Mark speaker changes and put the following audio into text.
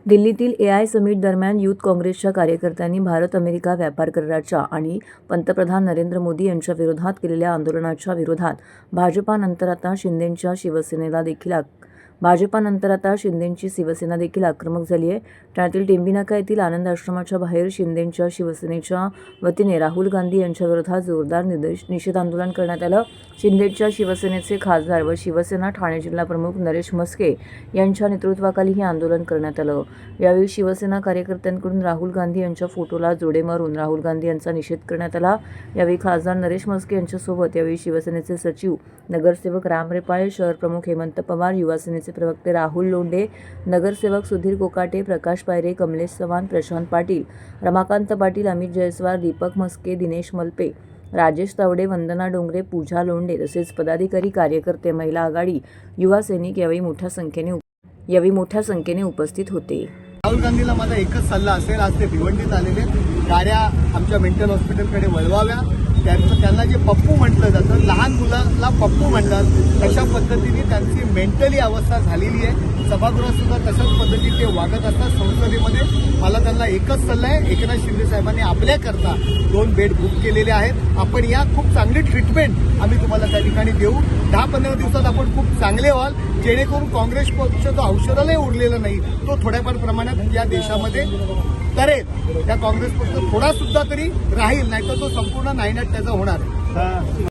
Speaker 1: दिल्लीतील AI summit दरम्यान youth काँग्रेसच्या कार्यकर्त्यांनी भारत अमेरिका व्यापार कराराच्या आणि पंतप्रधान नरेंद्र मोदी यांच्या विरोधात केलेल्या आंदोलनाच्या विरोधात भाजपानंतर आता शिंदेंची शिवसेना देखील आक्रमक झाली आहे. ठाण्यातील टेंबीनाका येथील आनंद आश्रमाच्या बाहेर शिंदेंच्या शिवसेनेच्या वतीने राहुल गांधी यांच्या विरोधात जोरदार निषेध आंदोलन करण्यात आलं. शिंदेंच्या शिवसेनेचे खासदार व शिवसेना ठाणे जिल्हा प्रमुख नरेश म्हस्के यांच्या नेतृत्वाखाली हे आंदोलन करण्यात आलं. यावेळी शिवसेना कार्यकर्त्यांकडून राहुल गांधी यांच्या फोटोला जोडे मारून राहुल गांधी यांचा निषेध करण्यात आला. यावेळी खासदार नरेश म्हस्के यांच्यासोबत यावेळी शिवसेनेचे सचिव नगरसेवक राम रेपाळे, शहर प्रमुख हेमंत पवार, युवा सेनेचे प्रवक्ते राहुल लोंढे, नगरसेवक सुधीर कोकाटे, प्रकाश पायरे, कमलेश चव्हाण, प्रशांत पाटील, रमाकांत पाटील, अमित जयस्वाल, दीपक म्हस्के, दिनेश मलपे, राजेश तावडे, वंदना डोंगरे, पूजा लोंढे तसेच पदाधिकारी, कार्यकर्ते, महिला आघाडी, युवा सैनिक यावेळी मोठ्या संख्येने उपस्थित होते.
Speaker 2: राहुल गांधीला माझा एकच सल्ला असेल, आज ते भिवंडीत आलेले, गाड्या आमच्या मेंटल हॉस्पिटलकडे वळवाव्या. त्यांना जे पप्पू म्हटलं जातं, लहान मुलाला पप्पू म्हणतात, तशा पद्धतीने त्यांची मेंटली अवस्था झालेली आहे. सभागृहात सुद्धा तशाच पद्धतीने ते वागत असतात. संसदेमध्ये मला त्यांना एकच सल्ला आहे, एकनाथ शिंदे साहेबांनी आपल्याकरता 2 बेड बुक केलेले आहेत. आपण या खूप चांगली ट्रीटमेंट आम्ही तुम्हाला त्या ठिकाणी देऊ. 10-15 दिवसात आपण खूप चांगले व्हाल, जेणेकरून काँग्रेस पक्ष जो औषधालाही उरलेला नाही तो थोड्याफार प्रमाणात या देशामध्ये करेल. त्या काँग्रेस पक्ष थोडा सुद्धा तरी राहील, नाहीतर तो संपूर्ण नायनाट त्याचा होणार आहे.